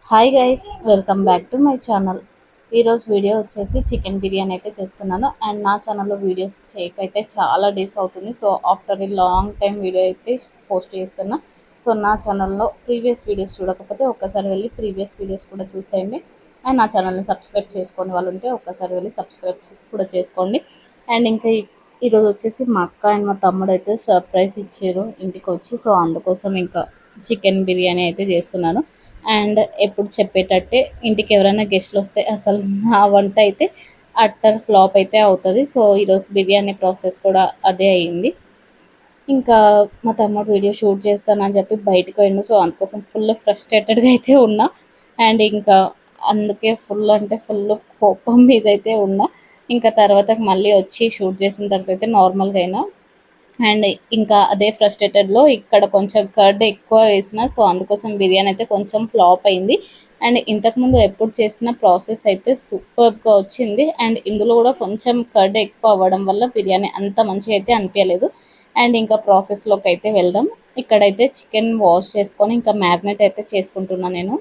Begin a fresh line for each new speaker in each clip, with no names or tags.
Hi guys, welcome back to my channel. ఈరోజు video వచ్చేసి chicken biryani అయితే చేస్తున్నాను. అండ్ నా ఛానల్లో వీడియోస్ చేయకైతే చాలా డేస్ అవుతుంది. So after a long time video అయితే పోస్ట్ చేస్తున్నా. సో నా ఛానల్లో ప్రీవియస్ వీడియోస్ చూడకపోతే ఒక్కసారి వెళ్ళి ప్రీవియస్ వీడియోస్ కూడా చూసేయండి. అండ్ నా ఛానల్ని సబ్స్క్రైబ్ చేసుకునే వాళ్ళు ఉంటే ఒక్కసారి వెళ్ళి సబ్స్క్రైబ్ కూడా చేసుకోండి. అండ్ ఇంకా ఈరోజు వచ్చేసి మా అక్క అండ్ మా తమ్ముడు అయితే సర్ప్రైజ్ ఇచ్చారు ఇంటికి వచ్చి. సో అందుకోసం ఇంకా చికెన్ బిర్యానీ అయితే చేస్తున్నాను. అండ్ ఎప్పుడు చెప్పేటట్టే ఇంటికి ఎవరైనా గెస్ట్లు వస్తే అసలు నా వంట అయితే అట్టర్ ఫ్లాప్ అయితే అవుతుంది. సో ఈరోజు బిర్యానీ ప్రాసెస్ కూడా అదే అయింది. ఇంకా మా తమ్ముడు వీడియో షూట్ చేస్తానని చెప్పి బయటకు పోయిండు. సో అందుకోసం ఫుల్ ఫ్రస్ట్రేటెడ్గా అయితే ఉన్నా. అండ్ ఇంకా అందుకే ఫుల్ అంటే ఫుల్ కోపం మీద అయితే ఉన్నా. ఇంకా తర్వాత మళ్ళీ వచ్చి షూట్ చేసిన తర్వాత అయితే నార్మల్గా అయినా. అండ్ ఇంకా అదే ఫ్రస్ట్రేటెడ్లో ఇక్కడ కొంచెం కర్డ్ ఎక్కువ వేసిన. సో అందుకోసం బిర్యానీ అయితే కొంచెం ఫ్లాప్ అయింది. అండ్ ఇంతకుముందు ఎప్పుడు చేసిన ప్రాసెస్ అయితే సూపర్గా వచ్చింది. అండ్ ఇందులో కూడా కొంచెం కర్డ్ ఎక్కువ అవ్వడం వల్ల బిర్యానీ అంత మంచిగా అయితే అనిపించలేదు. అండ్ ఇంకా ప్రాసెస్లోకి అయితే వెళ్దాం. ఇక్కడైతే చికెన్ వాష్ చేసుకొని ఇంకా మ్యారినేట్ అయితే చేసుకుంటున్నాను నేను.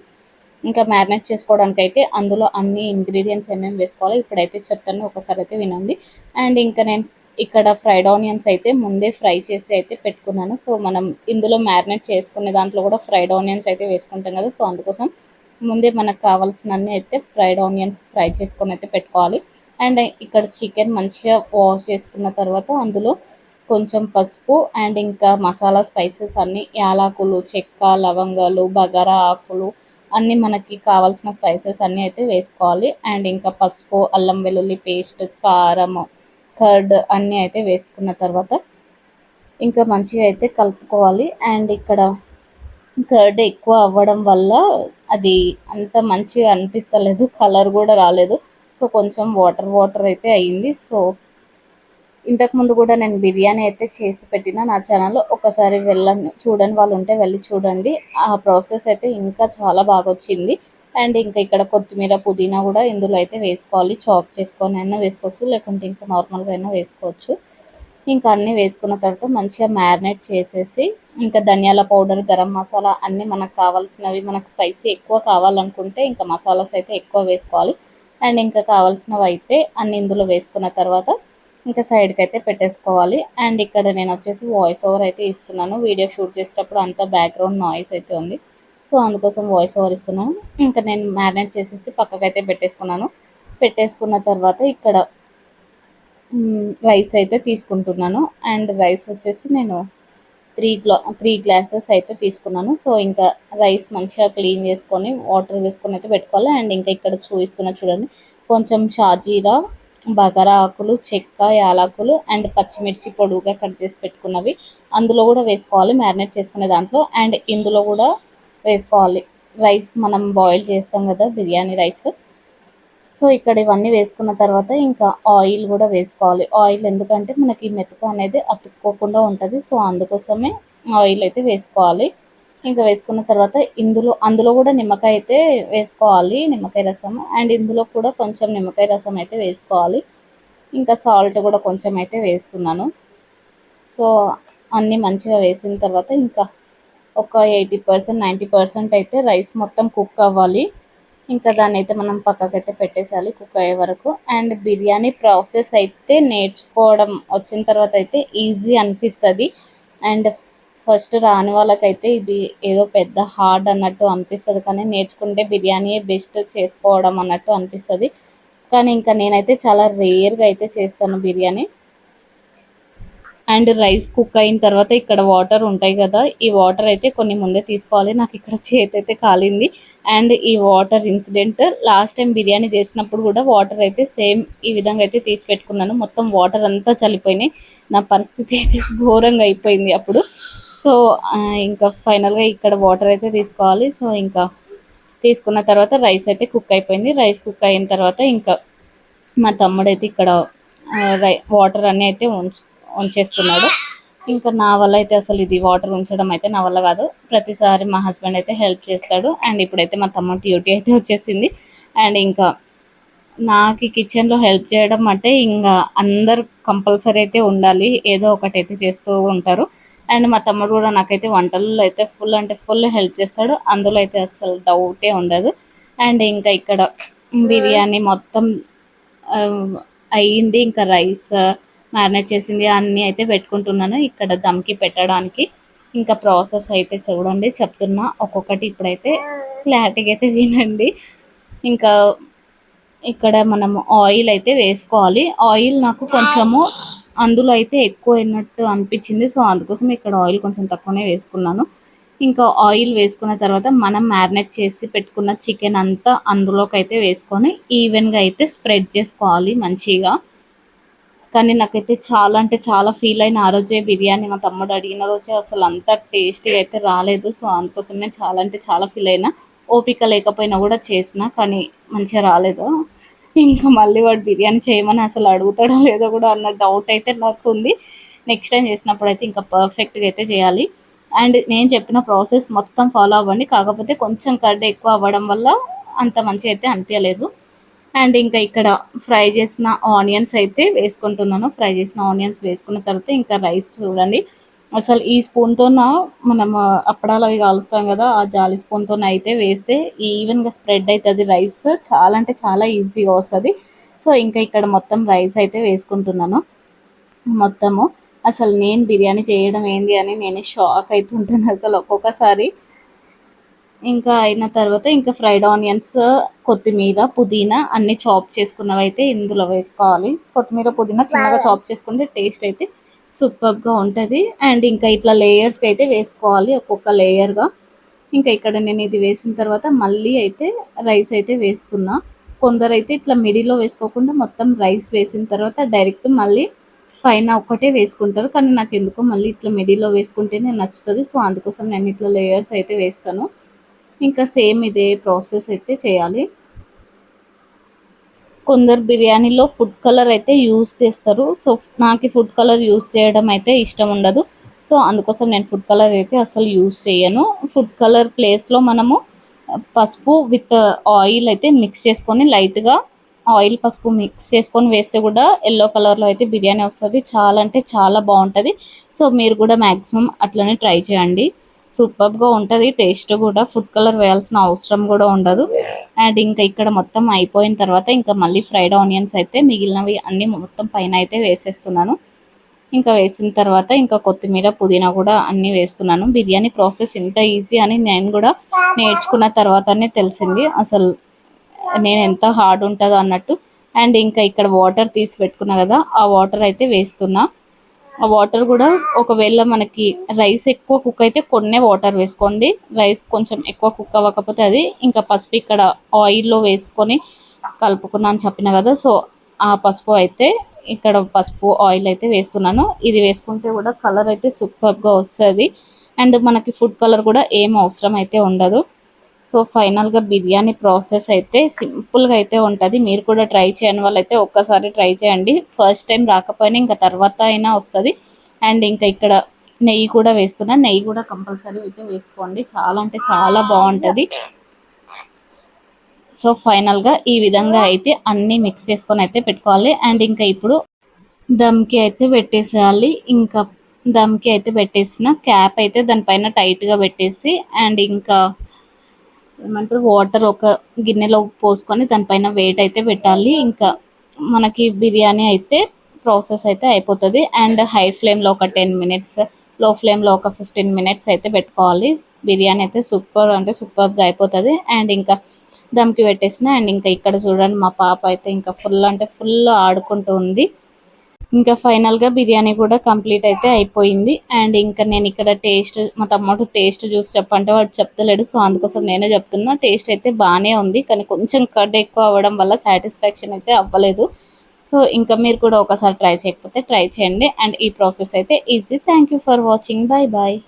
ఇంకా మ్యారినేట్ చేసుకోవడానికి అయితే అందులో అన్ని ఇంగ్రీడియంట్స్ ఏమేమి వేసుకోవాలో ఇప్పుడైతే చెప్తాను, ఒకసారి అయితే వినండి. అండ్ ఇంకా నేను ఇక్కడ ఫ్రైడ్ ఆనియన్స్ అయితే ముందే ఫ్రై చేసి అయితే పెట్టుకున్నాను. సో మనం ఇందులో మ్యారినేట్ చేసుకునే దాంట్లో కూడా ఫ్రైడ్ ఆనియన్స్ అయితే వేసుకుంటాం కదా. సో అందుకోసం ముందే మనకు కావాల్సినన్ని అయితే ఫ్రైడ్ ఆనియన్స్ ఫ్రై చేసుకొని అయితే పెట్టుకోవాలి. అండ్ ఇక్కడ చికెన్ మంచిగా వాష్ చేసుకున్న తర్వాత అందులో కొంచెం పసుపు అండ్ ఇంకా మసాలా స్పైసెస్ అన్నీ యాలకులు, చెక్క, లవంగాలు, బగారా ఆకులు అన్నీ మనకి కావాల్సిన స్పైసెస్ అన్నీ అయితే వేసుకోవాలి. అండ్ ఇంకా పసుపు, అల్లం వెల్లుల్లి పేస్ట్, కారం, కర్డ్ అన్నీ అయితే వేసుకున్న తర్వాత ఇంకా మంచిగా అయితే కలుపుకోవాలి. అండ్ ఇక్కడ కర్డ్ ఎక్కువ అవ్వడం వల్ల అది అంత మంచిగా అనిపిస్తలేదు, కలర్ కూడా రాలేదు. సో కొంచెం వాటర్ వాటర్ అయితే అయ్యింది. సో ఇంతకుముందు కూడా నేను బిర్యానీ అయితే చేసి పెట్టిన నా ఛానల్లో, ఒకసారి చూడని వాళ్ళు ఉంటే వెళ్ళి చూడండి. ఆ ప్రాసెస్ అయితే ఇంకా చాలా బాగా వచ్చింది. అండ్ ఇంకా ఇక్కడ కొత్తిమీర, పుదీనా కూడా ఇందులో అయితే వేసుకోవాలి. చాప్ చేసుకొని అయినా వేసుకోవచ్చు, లేకుంటే ఇంకా నార్మల్గా అయినా వేసుకోవచ్చు. ఇంకా అన్నీ వేసుకున్న తర్వాత మంచిగా మ్యారినేట్ చేసేసి ఇంకా ధనియాల పౌడర్, గరం మసాలా అన్నీ మనకు కావాల్సినవి, మనకు స్పైసీ ఎక్కువ కావాలనుకుంటే ఇంకా మసాలాస్ అయితే ఎక్కువ వేసుకోవాలి. అండ్ ఇంకా కావాల్సినవి అయితే అన్ని ఇందులో వేసుకున్న తర్వాత ఇంకా సైడ్కి అయితే పెట్టేసుకోవాలి. అండ్ ఇక్కడ నేను వచ్చేసి వాయిస్ ఓవర్ అయితే ఇస్తున్నాను. వీడియో షూట్ చేసేటప్పుడు అంతా బ్యాక్గ్రౌండ్ నాయిస్ అయితే ఉంది. సో అందుకోసం వాయిస్ ఓవర్ ఇస్తున్నాను. ఇంకా నేను మ్యారినేట్ చేసేసి పక్కకైతే పెట్టేసుకున్న తర్వాత ఇక్కడ రైస్ అయితే తీసుకుంటున్నాను. అండ్ రైస్ వచ్చేసి నేను త్రీ గ్లాసెస్ అయితే తీసుకున్నాను. సో ఇంకా రైస్ మంచిగా క్లీన్ చేసుకొని వాటర్ వేసుకొని అయితే పెట్టుకోవాలి. అండ్ ఇంకా ఇక్కడ చూపిస్తున్నా చూడండి, కొంచెం షాజీరా, బగారా ఆకులు, చెక్క, యాలకులు అండ్ పచ్చిమిర్చి పొడువుగా కట్ చేసి పెట్టుకున్నవి అందులో కూడా వేసుకోవాలి మ్యారినేట్ చేసుకునే దాంట్లో. అండ్ ఇందులో కూడా వేసుకోవాలి. రైస్ మనం బాయిల్ చేస్తాం కదా బిర్యానీ రైస్. సో ఇక్కడ ఇవన్నీ వేసుకున్న తర్వాత ఇంకా ఆయిల్ కూడా వేసుకోవాలి. ఆయిల్ ఎందుకంటే మనకి మెతుక అనేది అతుక్కోకుండా ఉంటుంది. సో అందుకోసమే ఆయిల్ అయితే వేసుకోవాలి. ఇంకా వేసుకున్న తర్వాత అందులో కూడా నిమ్మకాయ అయితే వేసుకోవాలి, నిమ్మకాయ రసం. అండ్ ఇందులో కూడా కొంచెం నిమ్మకాయ రసం అయితే వేసుకోవాలి. ఇంకా సాల్ట్ కూడా కొంచెం అయితే వేస్తున్నాను. సో అన్నీ మంచిగా వేసిన తర్వాత ఇంకా ఒక 80% 90% అయితే రైస్ మొత్తం కుక్ అవ్వాలి. ఇంకా దాన్ని అయితే మనం పక్కకైతే పెట్టేసాలి కుక్ అయ్యే వరకు. అండ్ బిర్యానీ ప్రాసెస్ అయితే నేర్చుకోవడం వచ్చిన తర్వాత అయితే ఈజీ అనిపిస్తుంది. అండ్ ఫస్ట్ రాని వాళ్ళకైతే ఇది ఏదో పెద్ద హార్డ్ అన్నట్టు అనిపిస్తుంది, కానీ నేర్చుకుంటే బిర్యానీ బెస్ట్ చేసుకోవడం అన్నట్టు అనిపిస్తుంది. కానీ ఇంకా నేనైతే చాలా రేర్గా అయితే చేస్తాను బిర్యానీ. అండ్ రైస్ కుక్ అయిన తర్వాత ఇక్కడ వాటర్ ఉంటాయి కదా, ఈ వాటర్ అయితే కొన్ని ముందే తీసుకోవాలి. నాకు ఇక్కడ చేతి అయితే కాలింది. అండ్ ఈ water incident last time biryani చేసినప్పుడు కూడా వాటర్ అయితే సేమ్ ఈ విధంగా అయితే తీసి పెట్టుకున్నాను. మొత్తం వాటర్ అంతా చల్లిపోయినాయి. నా పరిస్థితి అయితే ఘోరంగా అయిపోయింది అప్పుడు. సో ఇంకా ఫైనల్గా ఇక్కడ వాటర్ అయితే తీసుకోవాలి. సో ఇంకా తీసుకున్న తర్వాత రైస్ అయితే కుక్ అయిపోయింది. రైస్ కుక్ అయిన తర్వాత ఇంకా మా తమ్ముడైతే ఇక్కడ వాటర్ అన్నీ అయితే ఉంచేస్తున్నాడు. ఇంకా నా వల్ల అయితే అసలు ఇది వాటర్ ఉంచడం అయితే నా వల్ల కాదు. ప్రతిసారి మా హస్బెండ్ అయితే హెల్ప్ చేస్తాడు. అండ్ ఇప్పుడైతే మా తమ్ముడు డ్యూటీ అయితే వచ్చేసింది. అండ్ ఇంకా నాకు కిచెన్లో హెల్ప్ చేయడం అంటే ఇంకా అందరు కంపల్సరీ అయితే ఉండాలి, ఏదో ఒకటి అయితే చేస్తూ ఉంటారు. అండ్ మా తమ్ముడు కూడా నాకైతే వంటలలో అయితే ఫుల్ అంటే ఫుల్ హెల్ప్ చేస్తాడు, అందులో అయితే అసలు డౌటే ఉండదు. అండ్ ఇంకా ఇక్కడ బిర్యానీ మొత్తం ఆ, అయ్యింది. ఇంకా రైస్ మ్యారినేట్ చేసింది అన్నీ అయితే పెట్టుకుంటున్నాను ఇక్కడ దమ్కి పెట్టడానికి. ఇంకా ప్రాసెస్ అయితే చూడండి చెప్తున్నా ఒక్కొక్కటి, ఇప్పుడైతే క్లారిటీగా అయితే వినండి. ఇంకా ఇక్కడ మనము ఆయిల్ అయితే వేసుకోవాలి. ఆయిల్ నాకు కొంచెము అందులో అయితే ఎక్కువ అయినట్టు అనిపించింది, సో అందుకోసం ఇక్కడ ఆయిల్ కొంచెం తక్కువనే వేసుకున్నాను. ఇంకా ఆయిల్ వేసుకున్న తర్వాత మనం మ్యారినేట్ చేసి పెట్టుకున్న చికెన్ అంతా అందులోకి అయితే వేసుకొని ఈవెన్గా అయితే స్ప్రెడ్ చేసుకోవాలి మంచిగా. కానీ నాకైతే చాలా అంటే చాలా ఫీల్ అయిన ఆ రోజే బిర్యానీ మా తమ్ముడు అడిగిన రోజే అసలు అంత టేస్టీగా అయితే రాలేదు, సో అందుకోసం నేను చాలా అంటే చాలా ఫీల్ అయినా. ఓపిక లేకపోయినా కూడా చేసిన, కానీ మంచిగా రాలేదు. ఇంకా మళ్ళీ వాడు బిర్యానీ చేయమని అసలు అడుగుతాడో లేదో కూడా అన్న డౌట్ అయితే నాకు ఉంది. నెక్స్ట్ టైం చేసినప్పుడు అయితే ఇంకా పర్ఫెక్ట్గా అయితే చేయాలి. అండ్ నేను చెప్పిన ప్రాసెస్ మొత్తం ఫాలో అవ్వండి, కాకపోతే కొంచెం కర్డ్ ఎక్కువ అవ్వడం వల్ల అంత మంచిగా అయితే అనిపించలేదు. అండ్ ఇంకా ఇక్కడ ఫ్రై చేసిన ఆనియన్స్ అయితే వేసుకుంటున్నాను. ఫ్రై చేసిన ఆనియన్స్ వేసుకున్న తర్వాత ఇంకా రైస్ చూడండి, అసలు ఈ స్పూన్తోన మనం అప్పడాలు అవి కాలుస్తాం కదా, ఆ జాలి స్పూన్తో అయితే వేస్తే ఈవెన్గా స్ప్రెడ్ అవుతుంది రైస్, చాలా అంటే చాలా ఈజీగా వస్తుంది. సో ఇంకా ఇక్కడ మొత్తం రైస్ అయితే వేసుకుంటున్నాను మొత్తము. అసలు నేను బిర్యానీ చేయడం ఏంది అని నేను షాక్ అవుతుంటాను అసలు ఒక్కొక్కసారి. ఇంకా అయిన తర్వాత ఇంకా ఫ్రైడ్ ఆనియన్స్, కొత్తిమీర, పుదీనా అన్ని చాప్ చేసుకున్నవి అయితే ఇందులో వేసుకోవాలి. కొత్తిమీర పుదీనా చిన్నగా చాప్ చేసుకుంటే టేస్ట్ అయితే సూపర్గా ఉంటుంది. అండ్ ఇంకా ఇట్లా లేయర్స్కి అయితే వేసుకోవాలి ఒక్కొక్క లేయర్గా. ఇంకా ఇక్కడ నేను ఇది వేసిన తర్వాత మళ్ళీ అయితే రైస్ అయితే వేస్తున్నా. కొందరైతే ఇట్లా మిడిల్లో వేసుకోకుండా మొత్తం రైస్ వేసిన తర్వాత డైరెక్ట్ మళ్ళీ పైన ఒక్కటే వేసుకుంటారు, కానీ నాకు ఎందుకో మళ్ళీ ఇట్లా మిడిల్లో వేసుకుంటేనే నచ్చుతుంది, సో అందుకోసం నేను ఇట్లా లేయర్స్ అయితే వేస్తాను. ఇంకా సేమ్ ఇదే ప్రాసెస్ అయితే చేయాలి. కొందరు బిర్యానీలో ఫుడ్ కలర్ అయితే యూస్ చేస్తారు, సో నాకు ఫుడ్ కలర్ యూస్ చేయడం అయితే ఇష్టం ఉండదు, సో అందుకోసం నేను ఫుడ్ కలర్ అయితే అసలు యూస్ చేయను. ఫుడ్ కలర్ ప్లేస్లో మనము పసుపు విత్ ఆయిల్ అయితే మిక్స్ చేసుకొని లైట్గా ఆయిల్ పసుపు మిక్స్ చేసుకొని వేస్తే కూడా ఎల్లో కలర్లో అయితే బిర్యానీ వస్తుంది, చాలా అంటే చాలా బాగుంటుంది. సో మీరు కూడా మ్యాక్సిమం అట్లనే ట్రై చేయండి, సూపర్గా ఉంటుంది టేస్ట్ కూడా. ఫుడ్ కలర్ వేయాల్సిన అవసరం కూడా ఉండదు. అండ్ ఇంకా ఇక్కడ మొత్తం అయిపోయిన తర్వాత ఇంకా మళ్ళీ ఫ్రైడ్ ఆనియన్స్ అయితే మిగిలినవి అన్నీ మొత్తం పైన అయితే వేసేస్తున్నాను. ఇంకా వేసిన తర్వాత ఇంకా కొత్తిమీర పుదీనా కూడా అన్నీ వేస్తున్నాను. బిర్యానీ ప్రాసెస్ ఇంత ఈజీ అని నేను కూడా నేర్చుకున్న తర్వాతనే తెలిసింది అసలు నేను ఎంత హార్డ్ ఉంటుందో అన్నట్టు. అండ్ ఇంకా ఇక్కడ వాటర్ తీసి పెట్టుకున్నా కదా, ఆ వాటర్ అయితే వేస్తున్నా. ఆ వాటర్ కూడా ఒకవేళ మనకి రైస్ ఎక్కువ కుక్ అయితే కొన్నే వాటర్ వేసుకోండి, రైస్ కొంచెం ఎక్కువ కుక్ అవ్వకపోతే అది ఇంకా పసుపు ఇక్కడ ఆయిల్లో వేసుకొని కలుపుకున్నా అని చెప్పిన కదా, సో ఆ పసుపు అయితే ఇక్కడ పసుపు ఆయిల్ అయితే వేస్తున్నాను. ఇది వేసుకుంటే కూడా కలర్ అయితే సూపర్గా వస్తుంది. అండ్ మనకి ఫుడ్ కలర్ కూడా ఏం అవసరం అయితే ఉండదు. సో ఫైనల్గా బిర్యానీ ప్రాసెస్ అయితే సింపుల్గా అయితే ఉంటుంది. మీరు కూడా ట్రై చేయని వాళ్ళైతే ఒక్కసారి ట్రై చేయండి, ఫస్ట్ టైం రాకపోయినా ఇంకా తర్వాత అయినా వస్తుంది. అండ్ ఇంకా ఇక్కడ నెయ్యి కూడా వేస్తున్నా, నెయ్యి కూడా కంపల్సరీ అయితే వేసుకోండి, చాలా అంటే చాలా బాగుంటుంది. సో ఫైనల్గా ఈ విధంగా అయితే అన్నీ మిక్స్ చేసుకొని అయితే పెట్టుకోవాలి. అండ్ ఇంకా ఇప్పుడు దమ్కి అయితే పెట్టేసేయాలి. ఇంకా దమ్కి అయితే పెట్టేసిన క్యాప్ అయితే దానిపైన టైట్గా పెట్టేసి అండ్ ఇంకా ఏమంటారు వాటర్ ఒక గిన్నెలో పోసుకొని దానిపైన వెయిట్ అయితే పెట్టాలి. ఇంకా మనకి బిర్యానీ అయితే ప్రాసెస్ అయితే అయిపోతుంది. అండ్ హై ఫ్లేమ్లో ఒక 10 మినిట్స్, లో ఫ్లేమ్లో ఒక 15 మినిట్స్ అయితే పెట్టుకోవాలి. బిర్యానీ అయితే సూపర్ అంటే సూపర్గా అయిపోతుంది. అండ్ ఇంకా దమ్కి పెట్టేసిన. అండ్ ఇంకా ఇక్కడ చూడండి మా పాప అయితే ఇంకా ఫుల్ అంటే ఫుల్ ఆడుకుంటూ ఉంది. ఇంకా ఫైనల్గా బిర్యానీ కూడా కంప్లీట్ అయితే అయిపోయింది. అండ్ ఇంకా నేను ఇక్కడ టేస్ట్ మా తమ్ముడు టేస్ట్ చూసి చెప్పంటే వాడు చెప్తలేడు, సో అందుకోసం నేనే చెప్తున్నా. టేస్ట్ అయితే బాగానే ఉంది, కానీ కొంచెం కర్డ్ ఎక్కువ అవ్వడం వల్ల సాటిస్ఫాక్షన్ అయితే అవ్వలేదు. సో ఇంకా మీరు కూడా ఒకసారి ట్రై చేయకపోతే ట్రై చేయండి. అండ్ ఈ ప్రాసెస్ అయితే easy. Thank you for watching. Bye bye.